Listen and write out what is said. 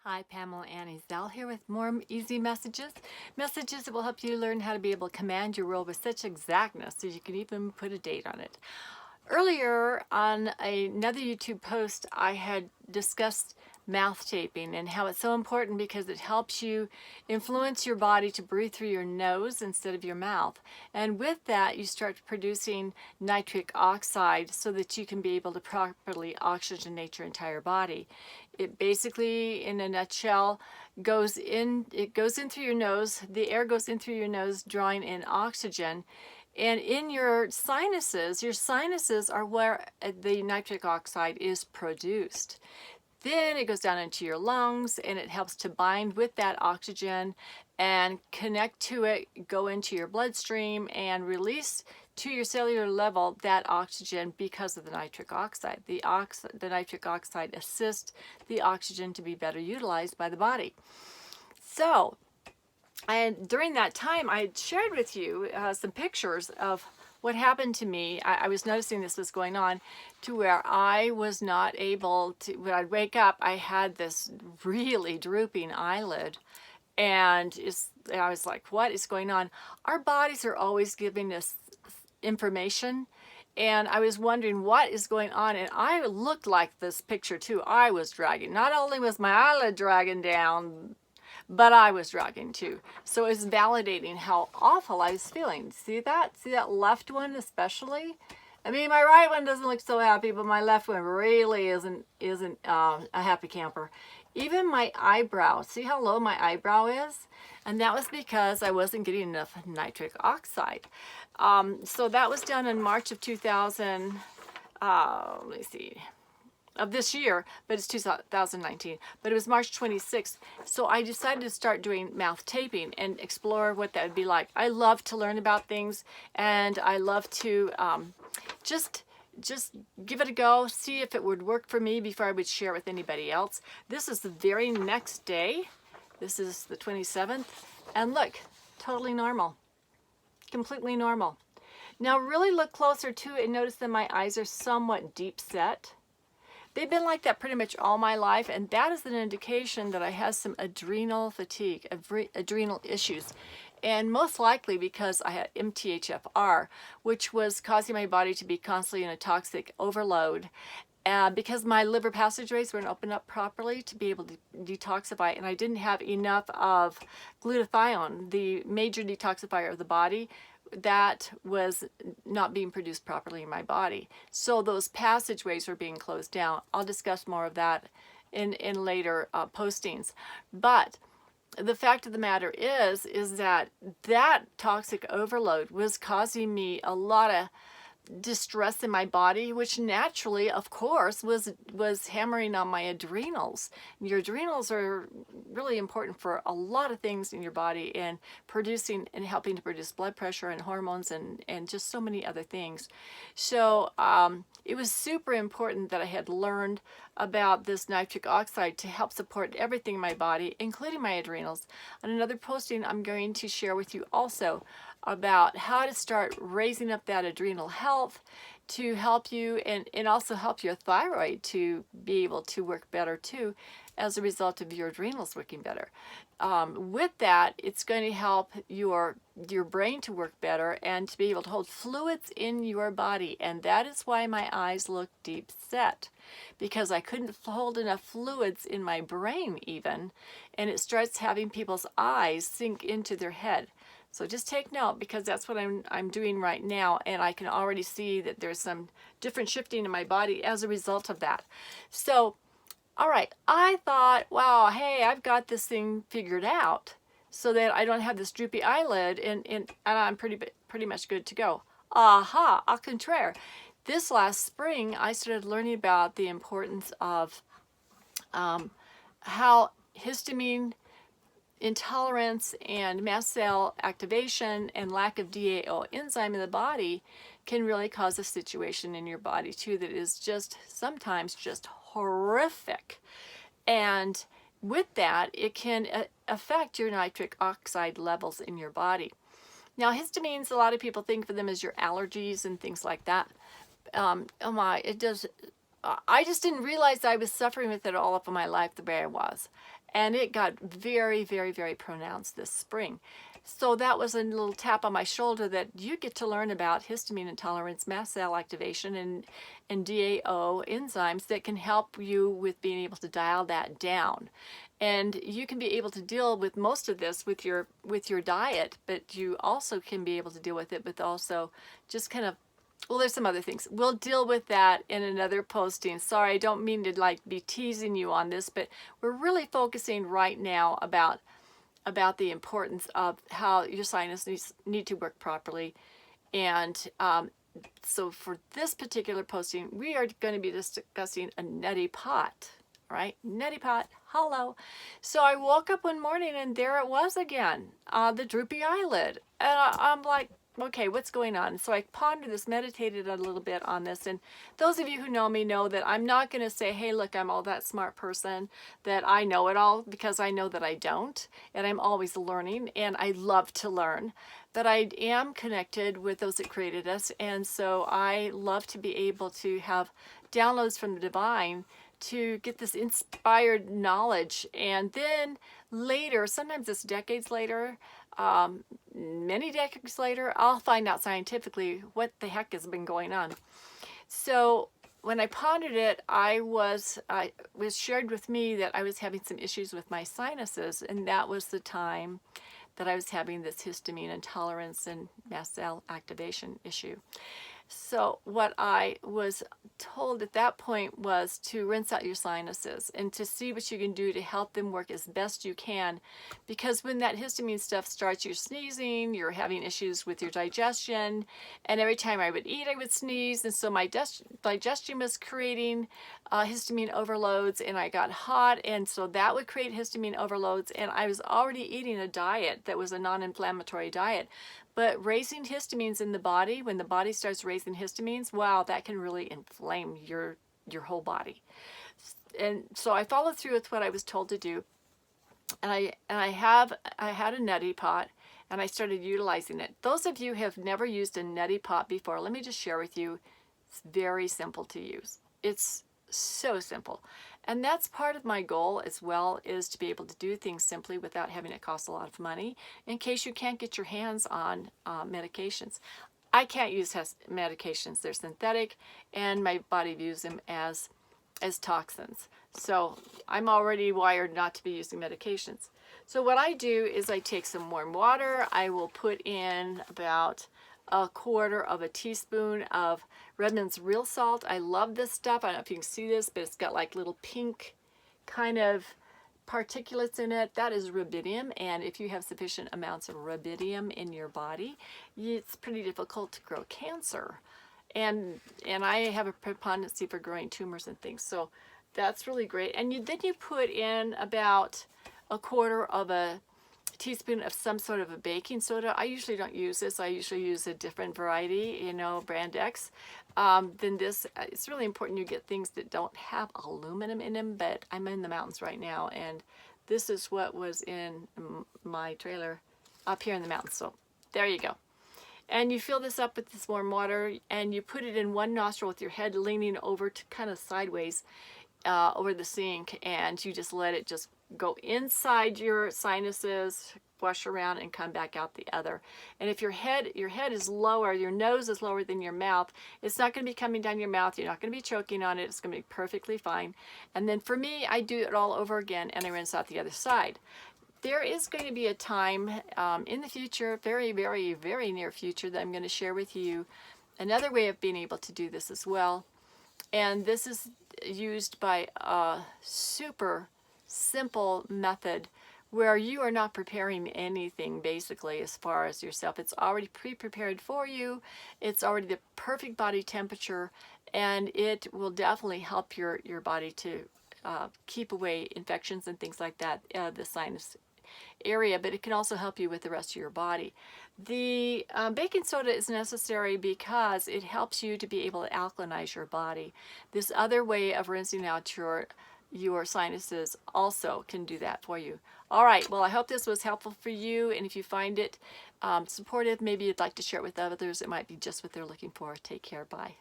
Hi, Pamela Ann here with more easy messages. Messages that will help you learn how to be able to command your world with such exactness that you can even put a date on it. Earlier on another YouTube post, I had discussed mouth taping and how it's so important because it helps you influence your body to breathe through your nose instead of your mouth. And with that, you start producing nitric oxide so that you can be able to properly oxygenate your entire body. It basically, in a nutshell, goes in through your nose. The air goes in through your nose, drawing in oxygen. And in your sinuses are where the nitric oxide is produced. Then it goes down into your lungs and it helps to bind with that oxygen and connect to it, go into your bloodstream and release to your cellular level that oxygen because of the nitric oxide. The nitric oxide assists the oxygen to be better utilized by the body. So, and during that time, I had shared with you some pictures of what happened to me. I was noticing this was going on to where I was not able to, when I'd wake up, I had this really drooping eyelid. And I was like, what is going on? Our bodies are always giving us information. And I was wondering what is going on. And I looked like this picture too. I was dragging. Not only was my eyelid dragging down, but I was dragging too. So it was validating how awful I was feeling. See that? See that left one especially? I mean, my right one doesn't look so happy, but my left one really isn't a happy camper. Even my eyebrow, see how low my eyebrow is? And that was because I wasn't getting enough nitric oxide. So that was done in March of 2000, let me see, of this year, but it's 2019, but it was March 26th. So I decided to start doing mouth taping and explore what that would be like. I love to learn about things, and I love to just give it a go, see if it would work for me before I would share it with anybody else. This is the very next day. This is the 27th, and look, totally normal, completely normal. Now really look closer to it and notice that my eyes are somewhat deep set. They've been like that pretty much all my life, and that is an indication that I have some adrenal fatigue, adrenal issues. And most likely because I had MTHFR, which was causing my body to be constantly in a toxic overload. Because my liver passageways weren't opened up properly to be able to detoxify, and I didn't have enough of glutathione, the major detoxifier of the body, that was not being produced properly in my body. So those passageways were being closed down. I'll discuss more of that in later postings. But the fact of the matter is that toxic overload was causing me a lot of distress in my body, which naturally, of course, was hammering on my adrenals. Your adrenals are really important for a lot of things in your body, and producing and helping to produce blood pressure and hormones and just so many other things. So it was super important that I had learned about this nitric oxide to help support everything in my body, including my adrenals. On another posting, I'm going to share with you also about how to start raising up that adrenal health to help you and also help your thyroid to be able to work better too as a result of your adrenals working better. With that, it's going to help your brain to work better and to be able to hold fluids in your body. And that is why my eyes look deep set, because I couldn't hold enough fluids in my brain even, and it starts having people's eyes sink into their head. So just take note, because that's what I'm doing right now, and I can already see that there's some different shifting in my body as a result of that. So, all right, I thought, wow, hey, I've got this thing figured out so that I don't have this droopy eyelid, and I'm pretty much good to go. Aha, au contraire. This last spring, I started learning about the importance of how histamine intolerance and mast cell activation and lack of DAO enzyme in the body can really cause a situation in your body too that is just sometimes just horrific. And with that, it can affect your nitric oxide levels in your body. Now, histamines, a lot of people think of them as your allergies and things like that. Oh my, it does I just didn't realize I was suffering with it all up in my life the way I was. And it got very, very, very pronounced this spring. So that was a little tap on my shoulder that you get to learn about histamine intolerance, mast cell activation, and DAO enzymes that can help you with being able to dial that down. And you can be able to deal with most of this with your diet, but you also can be able to deal with it with also just kind of, well, there's some other things. We'll deal with that in another posting. Sorry, I don't mean to like be teasing you on this, but we're really focusing right now about the importance of how your sinuses need to work properly. And so for this particular posting, we are going to be discussing a Nettie Pot. Right? Nettie Pot, hello. So I woke up one morning and there it was again, the droopy eyelid. And I'm like, okay, what's going on? So I pondered this, meditated a little bit on this. And those of you who know me know that I'm not going to say, hey, look, I'm all that smart person, that I know it all, because I know that I don't. And I'm always learning and I love to learn. But I am connected with those that created us. And so I love to be able to have downloads from the divine to get this inspired knowledge. And then later, sometimes it's decades later, many decades later, I'll find out scientifically what the heck has been going on. So when I pondered it, it was shared with me that I was having some issues with my sinuses, and that was the time that I was having this histamine intolerance and mast cell activation issue. So what I was told at that point was to rinse out your sinuses and to see what you can do to help them work as best you can. Because when that histamine stuff starts, you're sneezing, you're having issues with your digestion, and every time I would eat, I would sneeze. And so my digestion was creating histamine overloads, and I got hot, and so that would create histamine overloads. And I was already eating a diet that was a non-inflammatory diet. But raising histamines in the body, when the body starts raising histamines, wow, that can really inflame your whole body. And so I followed through with what I was told to do. And I had a Neti Pot, and I started utilizing it. Those of you who have never used a Neti Pot before, let me just share with you, it's very simple to use. It's so simple. And that's part of my goal as well, is to be able to do things simply without having it cost a lot of money in case you can't get your hands on medications. I can't use medications. They're synthetic, and my body views them as toxins. So I'm already wired not to be using medications. So what I do is I take some warm water. I will put in about a quarter of a teaspoon of Redmond's Real Salt. I love this stuff. I don't know if you can see this, but it's got like little pink kind of particulates in it. That is rubidium, and if you have sufficient amounts of rubidium in your body, it's pretty difficult to grow cancer. And I have a preponderancy for growing tumors and things, so that's really great. And then you put in about a quarter of a teaspoon of some sort of a baking soda. I usually don't use this. I usually use a different variety, brand X. Then this, it's really important you get things that don't have aluminum in them, but I'm in the mountains right now, and this is what was in my trailer up here in the mountains. So there you go. And you fill this up with this warm water, and you put it in one nostril with your head leaning over to kind of sideways over the sink, and you just let it just go inside your sinuses, flush around, and come back out the other. And if your head is lower, your nose is lower than your mouth, it's not going to be coming down your mouth. You're not going to be choking on it. It's going to be perfectly fine. And then for me, I do it all over again, and I rinse out the other side. There is going to be a time in the future, very, very, very near future, that I'm going to share with you another way of being able to do this as well. And this is used by a super simple method where you are not preparing anything basically as far as yourself. It's already pre-prepared for you. It's already the perfect body temperature, and it will definitely help your body to keep away infections and things like that, the sinus area, but it can also help you with the rest of your body. The baking soda is necessary because it helps you to be able to alkalinize your body. This other way of rinsing out your sinuses also can do that for you. All right, well, I hope this was helpful for you, and if you find it supportive, maybe you'd like to share it with others. It might be just what they're looking for. Take care. Bye.